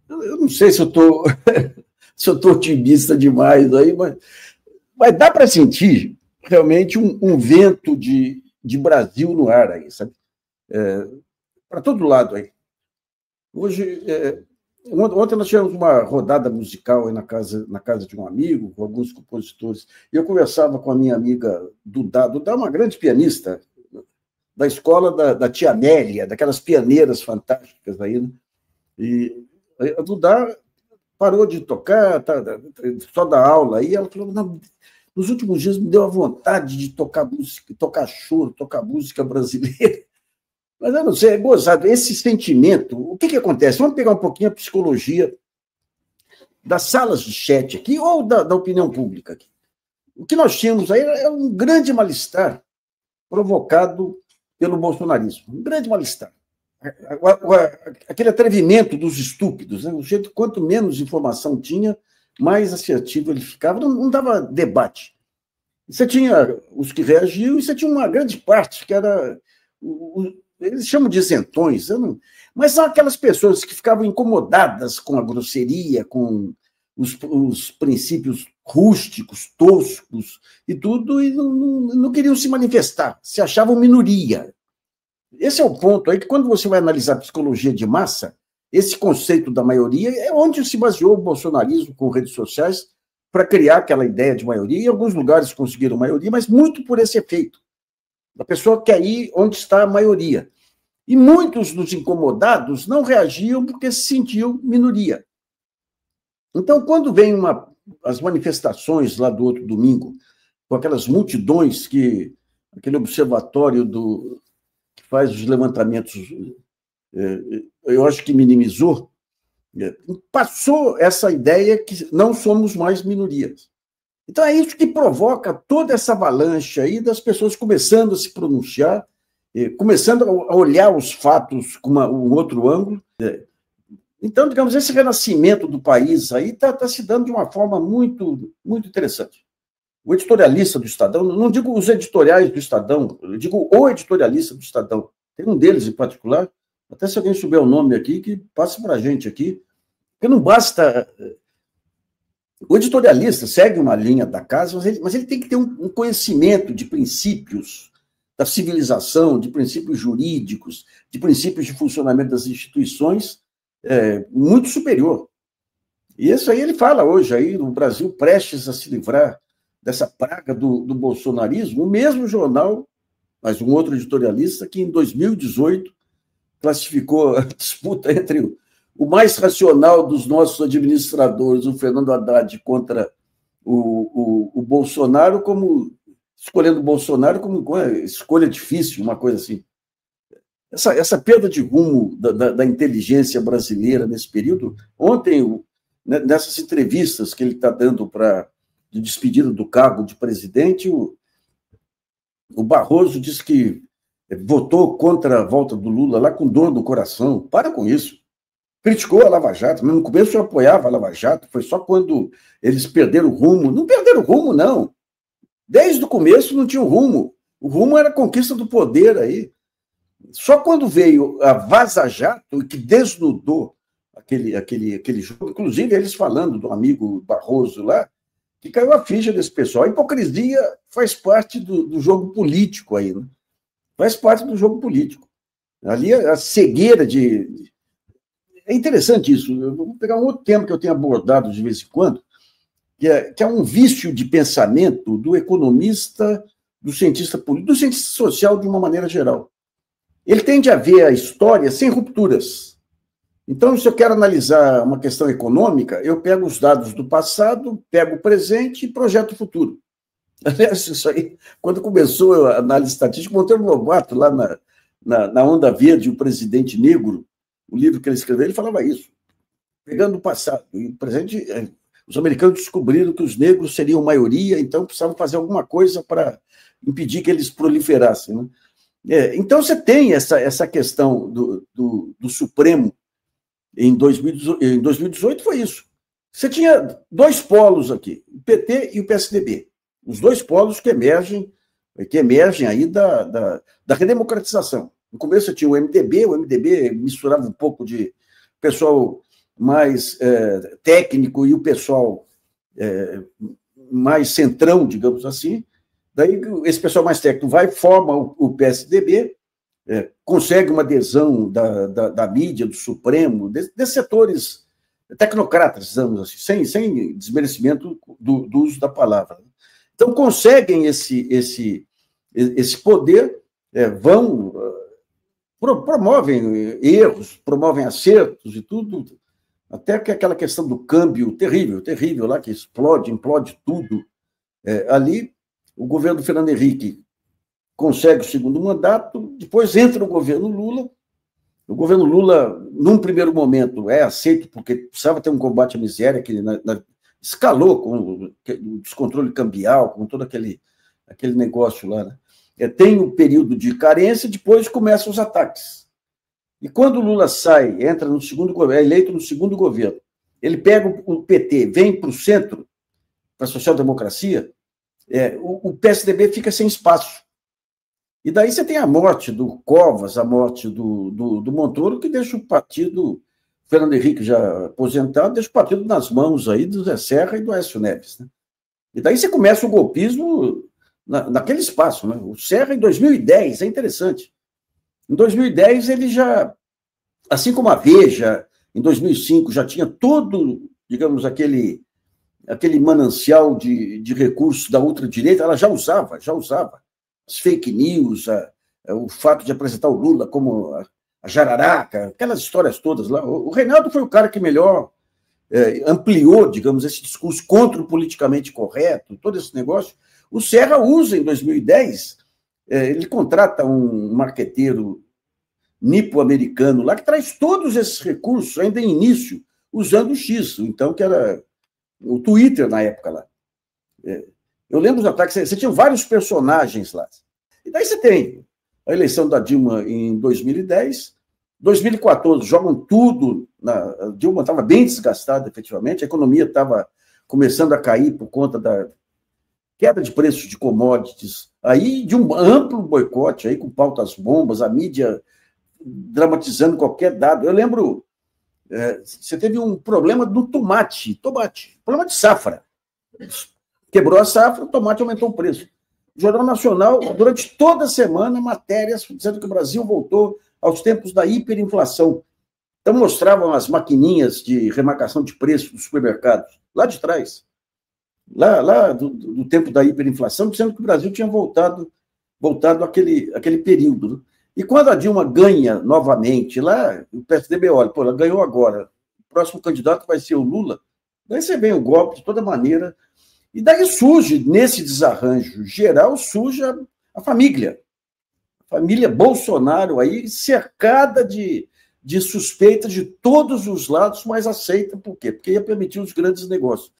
eu não sei se eu estou se eu estou otimista demais aí, mas dá para sentir realmente um vento de Brasil no ar aí, sabe? Para todo lado aí. Hoje, ontem nós tivemos uma rodada musical aí na casa de um amigo, com alguns compositores, e eu conversava com a minha amiga Dudá. Dudá é uma grande pianista da escola da tia Nélia, daquelas pianeiras fantásticas aí, né? E a Dudá parou de tocar, só dá aula aí, ela falou, não, nos últimos dias me deu a vontade de tocar música, tocar choro, tocar música brasileira. Mas eu não sei, é gozado. Esse sentimento, o que acontece? Vamos pegar um pouquinho a psicologia das salas de chat aqui, ou da opinião pública aqui. O que nós tínhamos aí é um grande mal-estar provocado pelo bolsonarismo. Um grande mal-estar. Aquele atrevimento dos estúpidos, né? O jeito, quanto menos informação tinha, mais assertivo ele ficava, não dava debate. Você tinha os que reagiam e você tinha uma grande parte que era... Eles chamam de isentões, mas são aquelas pessoas que ficavam incomodadas com a grosseria, com os princípios rústicos, toscos e tudo, e não queriam se manifestar, se achavam minoria. Esse é o ponto aí que, quando você vai analisar a psicologia de massa, esse conceito da maioria é onde se baseou o bolsonarismo com redes sociais para criar aquela ideia de maioria. Em alguns lugares conseguiram maioria, mas muito por esse efeito. A pessoa quer ir onde está a maioria. E muitos dos incomodados não reagiam porque se sentiam minoria. Então, quando vem as manifestações lá do outro domingo, com aquelas multidões aquele observatório que faz os levantamentos, eu acho que minimizou, passou essa ideia que não somos mais minorias. Então, é isso que provoca toda essa avalanche aí das pessoas começando a se pronunciar, começando a olhar os fatos com um outro ângulo. Então, digamos, esse renascimento do país aí está se dando de uma forma muito, muito interessante. O editorialista do Estadão, não digo os editoriais do Estadão, eu digo o editorialista do Estadão, tem um deles em particular, até se alguém souber o nome aqui, que passe para a gente aqui, porque não basta... O editorialista segue uma linha da casa, mas ele tem que ter um conhecimento de princípios da civilização, de princípios jurídicos, de princípios de funcionamento das instituições, muito superior. E isso aí ele fala hoje, aí, no Brasil prestes a se livrar dessa praga do bolsonarismo, o mesmo jornal, mas um outro editorialista, que em 2018 classificou a disputa entre o mais racional dos nossos administradores, o Fernando Haddad, contra o Bolsonaro, escolhendo o Bolsonaro como escolha difícil, uma coisa assim. Essa perda de rumo da inteligência brasileira nesse período, ontem, nessas entrevistas que ele está dando de despedida do cargo de presidente, o Barroso disse que votou contra a volta do Lula lá com dor no coração. Para com isso. Criticou a Lava Jato, mas no começo eu apoiava a Lava Jato, foi só quando eles perderam o rumo. Não perderam o rumo, não. Desde o começo não tinha o rumo. O rumo era a conquista do poder aí. Só quando veio a Vaza Jato, que desnudou aquele jogo, inclusive eles falando do amigo Barroso lá, que caiu a ficha desse pessoal. A hipocrisia faz parte do jogo político aí, né? Faz parte do jogo político. Ali a cegueira de... É interessante isso. Eu vou pegar um outro tema que eu tenho abordado de vez em quando, que é um vício de pensamento do economista, do cientista político, do cientista social de uma maneira geral. Ele tende a ver a história sem rupturas. Então, se eu quero analisar uma questão econômica, eu pego os dados do passado, pego o presente e projeto o futuro. Aliás, isso aí, quando começou a análise estatística, Monteiro Lobato, lá na Onda Verde, o Presidente Negro, o livro que ele escreveu, ele falava isso. Pegando o passado e o presente, os americanos descobriram que os negros seriam maioria, então precisavam fazer alguma coisa para impedir que eles proliferassem, né? Então, você tem essa questão do Supremo em 2018, foi isso. Você tinha dois polos aqui, o PT e o PSDB. Os dois polos que emergem aí da redemocratização. No começo você tinha o MDB misturava um pouco de pessoal mais técnico e o pessoal mais centrão, digamos assim. Daí esse pessoal mais técnico vai, forma o PSDB, consegue uma adesão da mídia, do Supremo, desses setores tecnocratas, digamos assim, sem desmerecimento do uso da palavra. Então, conseguem esse poder, promovem erros, promovem acertos e tudo, até que aquela questão do câmbio terrível lá, que implode tudo. Ali, o governo Fernando Henrique consegue o segundo mandato, depois entra o governo Lula. O governo Lula, num primeiro momento, é aceito porque precisava ter um combate à miséria, que escalou com o descontrole cambial, com todo aquele negócio lá, né? Tem um período de carência, depois começam os ataques. E quando o Lula sai, entra no segundo governo, é eleito no segundo governo, ele pega o PT, vem para o centro, para a social-democracia, o PSDB fica sem espaço. E daí você tem a morte do Covas, a morte do Montoro, que deixa o partido, Fernando Henrique já aposentado, deixa o partido nas mãos aí do Zé Serra e do Aécio Neves, né? E daí você começa o golpismo naquele espaço, né? O Serra, em 2010, é interessante. Em 2010, ele já, assim como a Veja, em 2005, já tinha todo, digamos, aquele manancial de recursos da ultradireita, ela já usava as fake news, o fato de apresentar o Lula como a jararaca, aquelas histórias todas lá. O Reinaldo foi o cara que melhor ampliou, digamos, esse discurso contra o politicamente correto, todo esse negócio. O Serra usa, em 2010, ele contrata um marqueteiro nipo-americano lá, que traz todos esses recursos, ainda em início, usando o X, então, que era o Twitter na época lá. Eu lembro dos ataques, você tinha vários personagens lá. E daí você tem a eleição da Dilma em 2010, 2014, jogam tudo. A Dilma estava bem desgastada, efetivamente, a economia estava começando a cair por conta da queda de preços de commodities, aí de um amplo boicote, aí com pautas bombas, a mídia dramatizando qualquer dado. Eu lembro, você teve um problema do tomate, problema de safra. Quebrou a safra, o tomate aumentou o preço. O Jornal Nacional, durante toda a semana, matérias dizendo que o Brasil voltou aos tempos da hiperinflação. Então, mostravam as maquininhas de remarcação de preço dos supermercados, lá de trás, lá do tempo da hiperinflação, dizendo que o Brasil tinha voltado àquele período, né? E quando a Dilma ganha novamente, lá, o PSDB olha, ela ganhou agora, o próximo candidato vai ser o Lula, daí você vem o golpe de toda maneira. E daí surge, nesse desarranjo geral, surge a família Bolsonaro aí, cercada de suspeitas de todos os lados, mas aceita por quê? Porque ia permitir os grandes negócios.